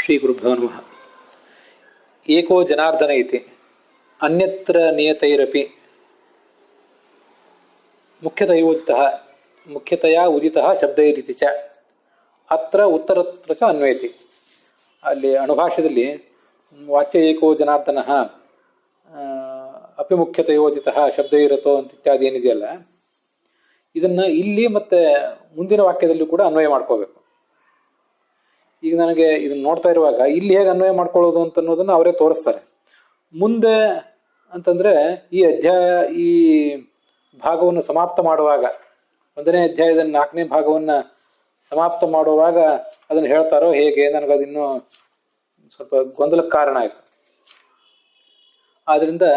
ಶ್ರೀ ಗುರುಭ್ಯೋ ನಮಃ. ಏಕೋ ಜನಾರ್ದನ ಇತಿ ಅನ್ಯತ್ರ ನಿಯತೈರಪಿ ಮುಖ್ಯತಯಾ ಉದಿತಃ ಶಬ್ದೈರಿತಿ ಚ ಅತ್ರ ಉತ್ತರತ್ರ ಚ ಅನ್ವಯತಿ. ಅಲ್ಲಿ ಅಣುಭಾಷ್ಯದಲ್ಲಿ ವಾಚ್ಯ ಏಕೋ ಜನಾರ್ದನಃ ಅಪಿ ಮುಖ್ಯತಯೋದಿತಃ ಶಬ್ದೈರತೋ ಅಂತ ಇತ್ಯಾದಿ ಏನಿದೆಯಲ್ಲ, ಇದನ್ನು ಇಲ್ಲಿ ಮತ್ತೆ ಮುಂದಿನ ವಾಕ್ಯದಲ್ಲೂ ಕೂಡ ಅನ್ವಯ ಮಾಡ್ಕೋಬೇಕು. ಈಗ ನನಗೆ ಇದನ್ನು ನೋಡ್ತಾ ಇರುವಾಗ ಇಲ್ಲಿ ಹೇಗೆ ಅನ್ವಯ ಮಾಡ್ಕೊಳ್ಳೋದು ಅಂತ ಅನ್ನೋದನ್ನು ಅವರೇ ತೋರಿಸ್ತಾರೆ. ಮುಂದೆ ಅಂತಂದ್ರೆ ಈ ಭಾಗವನ್ನು ಸಮಾಪ್ತ ಮಾಡುವಾಗ, 1ನೇ ಅಧ್ಯಾಯದ 4ನೇ ಭಾಗವನ್ನು ಸಮಾಪ್ತ ಮಾಡುವಾಗ ಅದನ್ನು ಹೇಳ್ತಾರೋ ಹೇಗೆ, ನನಗದಿನ್ನೂ ಸ್ವಲ್ಪ ಗೊಂದಲಕ್ಕೆ ಕಾರಣ ಆಯಿತು. ಆದ್ರಿಂದ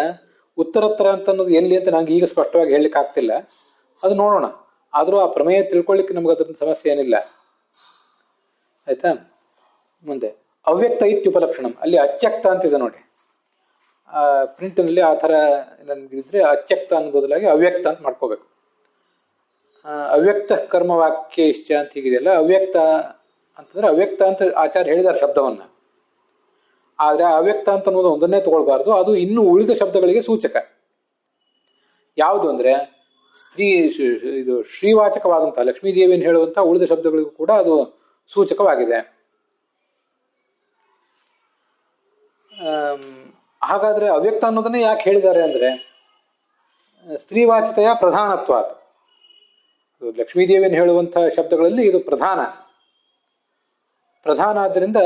ಉತ್ತರೋತ್ತರ ಅಂತ ಅನ್ನೋದು ಎಲ್ಲಿ ಅಂತ ನಂಗೆ ಈಗ ಸ್ಪಷ್ಟವಾಗಿ ಹೇಳಲಿಕ್ಕೆ ಆಗ್ತಿಲ್ಲ, ಅದು ನೋಡೋಣ. ಆದರೂ ಆ ಪ್ರಮೇಯ ತಿಳ್ಕೊಳ್ಳಿಕ್ಕೆ ನಮ್ಗೆ ಅದ್ರ ಸಮಸ್ಯೆ ಏನಿಲ್ಲ, ಆಯ್ತಾ. ಮುಂದೆ ಅವ್ಯಕ್ತ ಇತ್ಯುಪಲಕ್ಷಣಂ, ಅಲ್ಲಿ ಅಚ್ಯಕ್ತ ಅಂತಿದೆ ನೋಡಿ. ಪ್ರಿಂಟ್ನಲ್ಲಿ ಆ ಥರ ನನ್ಗಿದ್ರೆ ಅಚ್ಯಕ್ತ ಅನ್ನ ಬದಲಾಗಿ ಅವ್ಯಕ್ತ ಅಂತ ಮಾಡ್ಕೋಬೇಕು. ಅವ್ಯಕ್ತ ಕರ್ಮವಾಕ್ಯ ಇಷ್ಟ ಅಂತ ಹೀಗಿದೆಯಲ್ಲ, ಅವ್ಯಕ್ತ ಅಂತಂದ್ರೆ ಅವ್ಯಕ್ತ ಅಂತ ಆಚಾರ್ಯ ಹೇಳಿದಾರೆ ಶಬ್ದವನ್ನ. ಆದ್ರೆ ಅವ್ಯಕ್ತ ಅಂತ ಅನ್ನೋದು ಒಂದನ್ನೇ ತಗೊಳ್ಬಾರ್ದು, ಅದು ಇನ್ನು ಉಳಿದ ಶಬ್ದಗಳಿಗೆ ಸೂಚಕ. ಯಾವುದು ಅಂದ್ರೆ ಇದು ಶ್ರೀವಾಚಕವಾದಂತಹ ಲಕ್ಷ್ಮೀದೇವಿಯನ್ನು ಹೇಳುವಂತಹ ಉಳಿದ ಶಬ್ದಗಳಿಗೂ ಕೂಡ ಅದು ಸೂಚಕವಾಗಿದೆ. ಹಾಗಾದ್ರೆ ಅವ್ಯಕ್ತ ಅನ್ನೋದನ್ನೇ ಯಾಕೆ ಹೇಳಿದ್ದಾರೆ ಅಂದ್ರೆ, ಸ್ತ್ರೀವಾಚಿತೆಯ ಪ್ರಧಾನತ್ವಾತ್, ಲಕ್ಷ್ಮೀದೇವಿಯನ್ನು ಹೇಳುವಂತಹ ಶಬ್ದಗಳಲ್ಲಿ ಇದು ಪ್ರಧಾನ ಆದ್ದರಿಂದ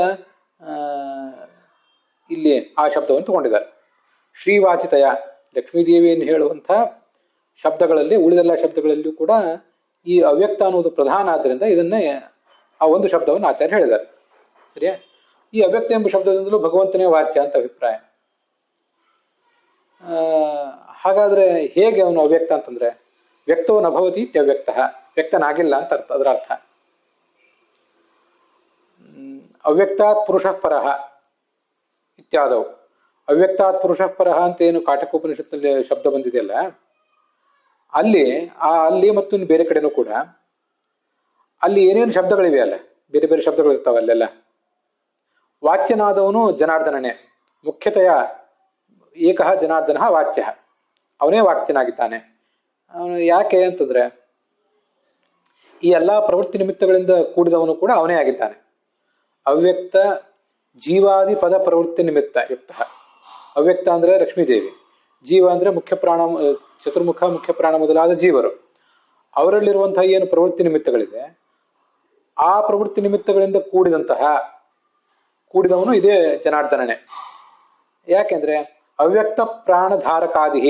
ಇಲ್ಲಿ ಆ ಶಬ್ದವನ್ನು ತಗೊಂಡಿದ್ದಾರೆ. ಶ್ರೀವಾಚಿತೆಯ, ಲಕ್ಷ್ಮೀದೇವಿಯನ್ನು ಹೇಳುವಂತಹ ಶಬ್ದಗಳಲ್ಲಿ ಉಳಿದೆಲ್ಲ ಶಬ್ದಗಳಲ್ಲಿಯೂ ಕೂಡ ಈ ಅವ್ಯಕ್ತ ಅನ್ನೋದು ಪ್ರಧಾನ ಆದ್ದರಿಂದ ಇದನ್ನೇ ಆ ಒಂದು ಶಬ್ದವನ್ನು ಆಚಾರ್ಯ ಹೇಳಿದ್ದಾರೆ. ಸರಿಯಾ. ಈ ಅವ್ಯಕ್ತ ಎಂಬ ಶಬ್ದದಿಂದಲೂ ಭಗವಂತನೇ ವಾಚ್ಯ ಅಂತ ಅಭಿಪ್ರಾಯ. ಹಾಗಾದ್ರೆ ಹೇಗೆ ಅವನು ಅವ್ಯಕ್ತ ಅಂತಂದ್ರೆ, ವ್ಯಕ್ತೋ ನಭವತಿ ಇತ್ಯವ್ಯಕ್ತ, ವ್ಯಕ್ತನಾಗಿಲ್ಲ ಅಂತ ಅರ್ಥ. ಅದರ ಅರ್ಥ ಅವ್ಯಕ್ತಾತ್ ಪುರುಷಃ ಪರಃ ಇತ್ಯಾದವು. ಅವ್ಯಕ್ತಾತ್ ಪುರುಷಃ ಪರಃ ಅಂತ ಏನು ಕಾಟಕೋಪನಿಷತ್ತಲ್ಲಿ ಶಬ್ದ ಬಂದಿದೆಯಲ್ಲ, ಅಲ್ಲಿ ಮತ್ತು ಇನ್ನು ಬೇರೆ ಕಡೆನೂ ಕೂಡ ಅಲ್ಲಿ ಏನೇನು ಶಬ್ದಗಳಿವೆ ಅಲ್ಲ, ಬೇರೆ ಬೇರೆ ಶಬ್ದಗಳು ಇರ್ತಾವ ಅಲ್ಲೆಲ್ಲ. ವಾಚ್ಯನಾದವನು ಜನಾರ್ದನನೇ, ಮುಖ್ಯತೆಯ ಏಕಃ ಜನಾರ್ದನ ವಾಚ್ಯ, ಅವನೇ ವಾಚ್ಯನಾಗಿದ್ದಾನೆ. ಅವನು ಯಾಕೆ ಅಂತಂದ್ರೆ ಈ ಎಲ್ಲಾ ಪ್ರವೃತ್ತಿ ನಿಮಿತ್ತಗಳಿಂದ ಕೂಡಿದವನು ಕೂಡ ಅವನೇ ಆಗಿದ್ದಾನೆ. ಅವ್ಯಕ್ತ ಜೀವಾದಿ ಪದ ಪ್ರವೃತ್ತಿ ನಿಮಿತ್ತ ಯುಕ್ತ. ಅವ್ಯಕ್ತ ಅಂದ್ರೆ ಲಕ್ಷ್ಮೀದೇವಿ, ಜೀವ ಅಂದ್ರೆ ಮುಖ್ಯ ಪ್ರಾಣ, ಚತುರ್ಮುಖ ಮುಖ್ಯ ಪ್ರಾಣ ಮೊದಲಾದ ಜೀವರು. ಅವರಲ್ಲಿರುವಂತಹ ಏನು ಪ್ರವೃತ್ತಿ ನಿಮಿತ್ತಗಳಿದೆ, ಆ ಪ್ರವೃತ್ತಿ ನಿಮಿತ್ತಗಳಿಂದ ಕೂಡಿದವನು ಇದೇ ಜನಾರ್ದನನೇ. ಯಾಕೆಂದ್ರೆ ಅವ್ಯಕ್ತ ಪ್ರಾಣಧಾರಕಾದಿ,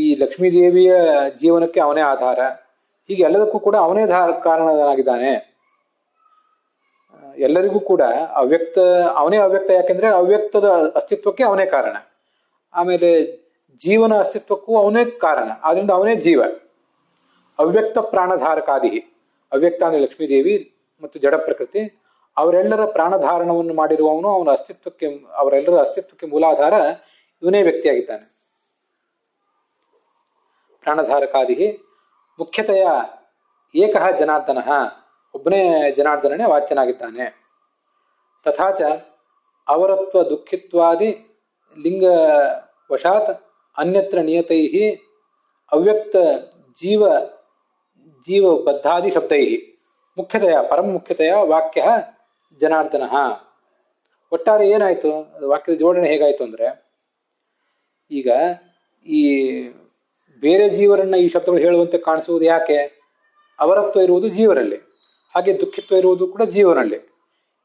ಈ ಲಕ್ಷ್ಮೀದೇವಿಯ ಜೀವನಕ್ಕೆ ಅವನೇ ಆಧಾರ, ಹೀಗೆ ಎಲ್ಲದಕ್ಕೂ ಕೂಡ ಅವನೇ ಕಾರಣನಾಗಿದ್ದಾನೆ. ಎಲ್ಲರಿಗೂ ಕೂಡ ಅವನೇ ಅವ್ಯಕ್ತ. ಯಾಕೆಂದ್ರೆ ಅವ್ಯಕ್ತದ ಅಸ್ತಿತ್ವಕ್ಕೆ ಅವನೇ ಕಾರಣ, ಆಮೇಲೆ ಜೀವನ ಅಸ್ತಿತ್ವಕ್ಕೂ ಅವನೇ ಕಾರಣ, ಆದ್ರಿಂದ ಅವನೇ ಜೀವ. ಅವ್ಯಕ್ತ ಪ್ರಾಣಧಾರಕಾದಿ, ಅವ್ಯಕ್ತ ಅಂದ್ರೆ ಲಕ್ಷ್ಮೀದೇವಿ ಮತ್ತು ಜಡ ಪ್ರಕೃತಿ, ಅವರೆಲ್ಲರ ಪ್ರಾಣಧಾರಣವನ್ನು ಮಾಡಿರುವವನು, ಅವರೆಲ್ಲರ ಅಸ್ತಿತ್ವಕ್ಕೆ ಮೂಲಾಧಾರ ಇವನೇ ವ್ಯಕ್ತಿಯಾಗಿದ್ದಾನೆ. ಪ್ರಾಣಧಾರಕಾದಿ ಮುಖ್ಯತೆಯ ಏಕಃ ಜನಾರ್ದನ, ಒಬ್ಬನೇ ಜನಾರ್ದನನೇ ವಾಚ್ಯನಾಗಿದ್ದಾನೆ. ತಥಾಚ ಅವರತ್ವ ದುಃಖಿತ್ವಾದಿ ಲಿಂಗ ವಶಾತ್ ಅನ್ಯತ್ರ ನಿಯತೈ ಅವ್ಯಕ್ತ ಜೀವ ಬದ್ಧಾದಿ ಶಬ್ದೈ ಮುಖ್ಯತೆಯ ಪರಮ ಮುಖ್ಯತೆಯ ವಾಕ್ಯ ಜನಾರ್ದನ. ಒಟ್ಟಾರೆ ಏನಾಯ್ತು, ವಾಕ್ಯದ ಜೋಡಣೆ ಹೇಗಾಯ್ತು ಅಂದ್ರೆ, ಈಗ ಈ ಬೇರೆ ಜೀವರನ್ನ ಈ ಶಬ್ದಗಳು ಹೇಳುವಂತೆ ಕಾಣಿಸುವುದು ಯಾಕೆ? ಅವರತ್ವ ಇರುವುದು ಜೀವರಲ್ಲಿ, ಹಾಗೆ ದುಃಖಿತ್ವ ಇರುವುದು ಕೂಡ ಜೀವನಲ್ಲಿ.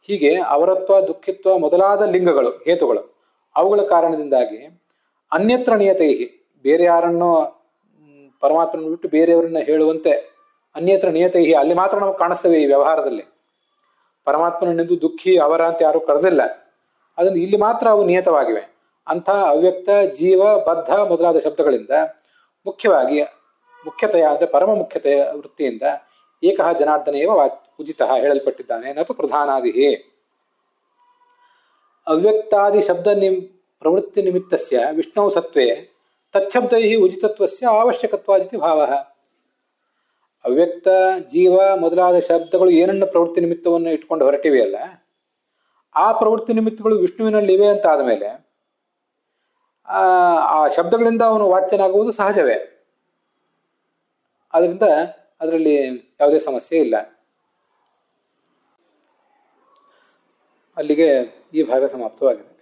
ಹೀಗೆ ಅವರತ್ವ ದುಃಖಿತ್ವ ಮೊದಲಾದ ಲಿಂಗಗಳು, ಹೇತುಗಳು, ಅವುಗಳ ಕಾರಣದಿಂದಾಗಿ ಅನ್ಯತ್ರ ನಿಯತೈ, ಬೇರೆ ಯಾರನ್ನೋ ಪರಮಾತ್ಮನ ಬಿಟ್ಟು ಬೇರೆಯವರನ್ನ ಹೇಳುವಂತೆ ಅನ್ಯತ್ರ ನಿಯತೈ, ಅಲ್ಲಿ ಮಾತ್ರ ನಮಗೆ ಕಾಣಿಸ್ತೇವೆ ಈ ವ್ಯವಹಾರದಲ್ಲಿ. ಪರಮಾತ್ಮನೆಂದು ದುಃಖಿ ಅವರ ಅಂತ ಯಾರು ಕರೆದಿಲ್ಲ, ಅದನ್ನು ಇಲ್ಲಿ ಮಾತ್ರ ಅವು ನಿಯತವಾಗಿವೆ. ಅಂಥ ಅವ್ಯಕ್ತ ಜೀವ ಬದ್ಧ ಮೊದಲಾದ ಶಬ್ದಗಳಿಂದ ಮುಖ್ಯತೆಯ ಅಂದ್ರೆ ಪರಮ ಮುಖ್ಯತೆಯ ವೃತ್ತಿಯಿಂದ ಏಕಃ ಜನಾರ್ದನೇವ ಉಚಿತ ಹೇಳಲ್ಪಟ್ಟಿದ್ದಾನೆ. ನತು ಪ್ರಧಾನಾದಿ ಅವ್ಯಕ್ತಾದಿ ಶಬ್ದ ಪ್ರವೃತ್ತಿ ನಿಮಿತ್ತಸ್ಯ ವಿಷ್ಣು ಸತ್ವೇ ತಚ್ಛಬ್ದೈ ಉಚಿತತ್ವಸ್ಯ ಅವಶ್ಯಕತ್ವಾದಿತಿ ಭಾವ. ಅವ್ಯಕ್ತ ಜೀವ ಮೊದಲಾದ ಶಬ್ದಗಳು ಏನನ್ನ ಪ್ರವೃತ್ತಿ ನಿಮಿತ್ತವನ್ನು ಇಟ್ಕೊಂಡು ಹೊರಟಿವೆಯಲ್ಲ, ಆ ಪ್ರವೃತ್ತಿ ನಿಮಿತ್ತಗಳು ವಿಷ್ಣುವಿನಲ್ಲಿ ಇವೆ ಅಂತ ಆದಮೇಲೆ ಆ ಶಬ್ದಗಳಿಂದ ಅವನು ವಾಚ್ಯನಾಗುವುದು ಸಹಜವೇ. ಆದ್ರಿಂದ ಅದರಲ್ಲಿ ಯಾವುದೇ ಸಮಸ್ಯೆ ಇಲ್ಲ. ಅಲ್ಲಿಗೆ ಈ ಭಾಗ ಸಮಾಪ್ತವಾಗಿದೆ.